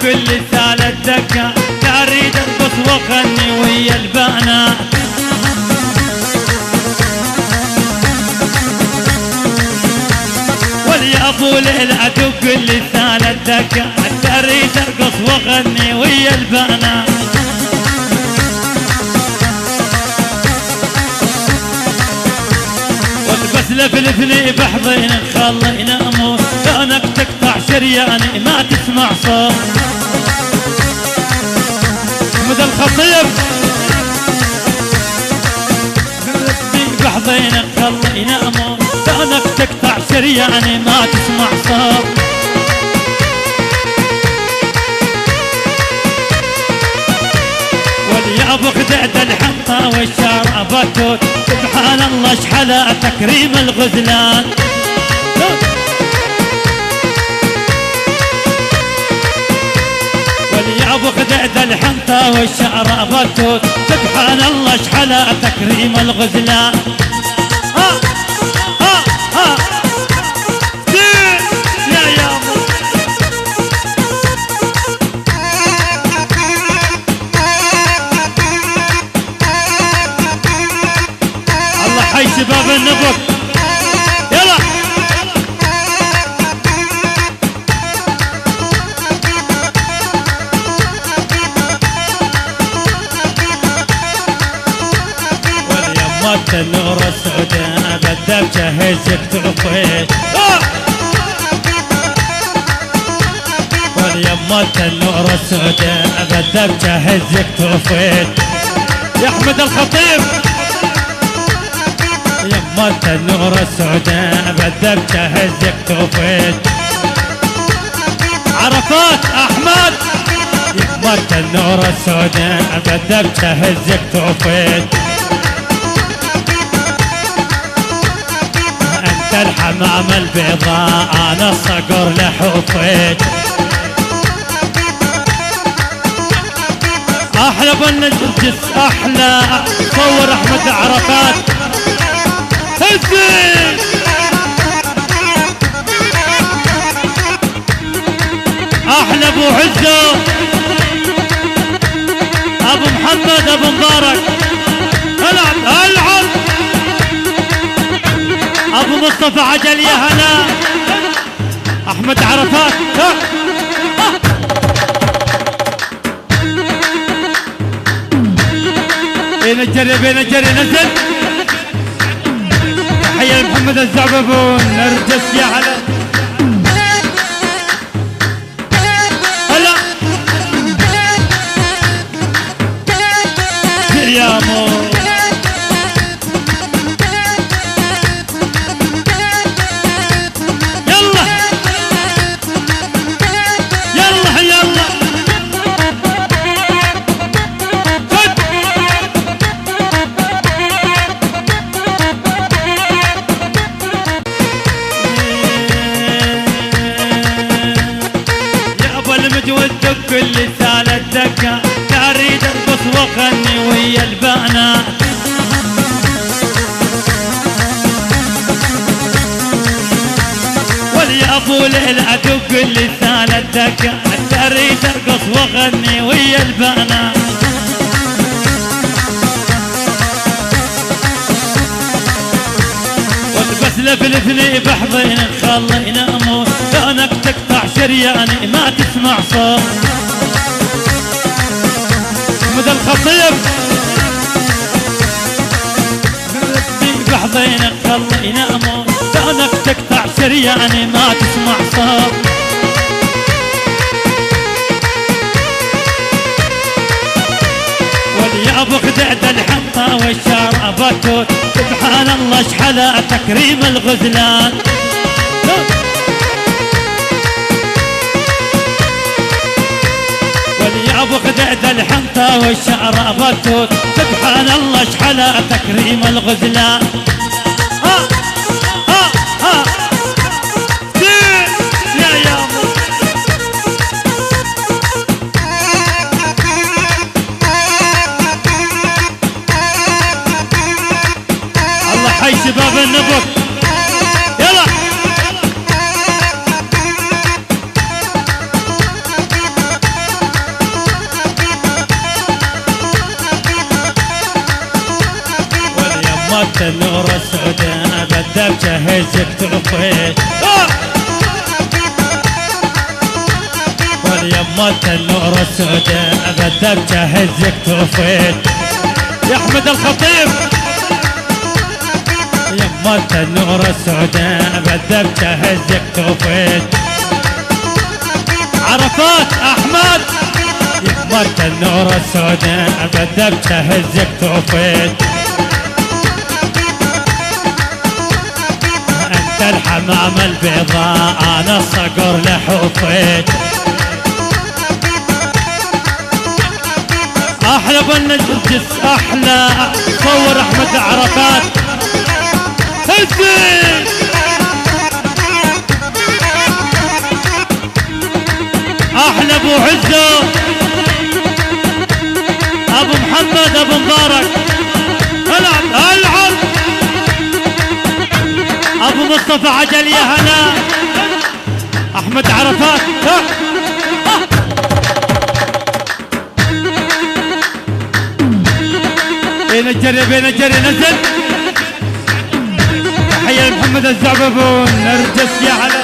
اللي سالت دكة، لا اريد ارقص واغني ويا البنات. واليا ابو ليل ادق اللي سالت دكة، لا اريد ارقص واغني ويا البنات. والبس لفلفلي بحضين خلينا اموت، كانك تقطع شرياني ما تسمع صوت. احمد الخطيب بحضين خلينا اموت، كانك تقطع شرياني ما تسمع صوت. واليا ابو خدعت الحنطه والشرابات، سبحان الله اشحال تكريم الغزلان. واليا ابو خدعت الحنطه والشرابات، سبحان الله اشحال تكريم الغزلان. حي شباب النبض يلا. واليمة النور السوداء بدأ بجهزك تعطيت. واليمة النور السوداء بدأ بجهزك تعطيت. يا احمد الخطيب يمة النور السوداء بدأ بجهزك توفيت. عرفات احمد يمة النور السوداء بدأ بجهزك توفيت. انت الحمام البيضاء انا الصقر لحوفيت. احلى بالنجس احلى صور احمد عرفات. احلى ابو عزه ابو محمد ابو مبارك. العب العب ابو مصطفى عجل يا هلا. احمد عرفات بين الجري بين الجري نزل. تحية لمحمد الزعببون نرجس يا هلا. هلا يا مو يلا يلا يلا والدق اللي سالت دكة، لا اريد ارقص واغني ويا البنات. واليا ابو ليل ادق اللي سالت دكة، لا اريد ارقص واغني ويا البنات. والبس لفلفلي بحضين خلينا اموت، كانك تقطع شرياني ما تسمع صوت. احمد الخطيب بحضين خلينا اموت، كانك تقطع شرياني ما تسمع صوت. واليا ابو خدعت الحنطه والشرابات، سبحان الله اشحال تكريم الغزلان. واليا ابو خدعت الحنطه والشرابات، سبحان الله اشحال تكريم الغزلان. حي شباب النبض يلا. ابدا بجهزك توفيت واليمة النور السوداء ابدا بجهزك توفيت يا احمد الخطيب يمة النور السوداء ابدا بجهزك توفيت عرفات احمد يمة النور السوداء ابدا بجهزك توفيت انت الحمام البيضاء انا الصقر لحوفيت احلى بالنجس احلى صور احمد عرفات هزي احلى ابو عزه ابو محمد ابو مبارك العب العب ابو مصطفى عجل يا هلا احمد عرفات بين الجري بين الجري نزل تحيه لمحمد الزعببون نرجس يا هلا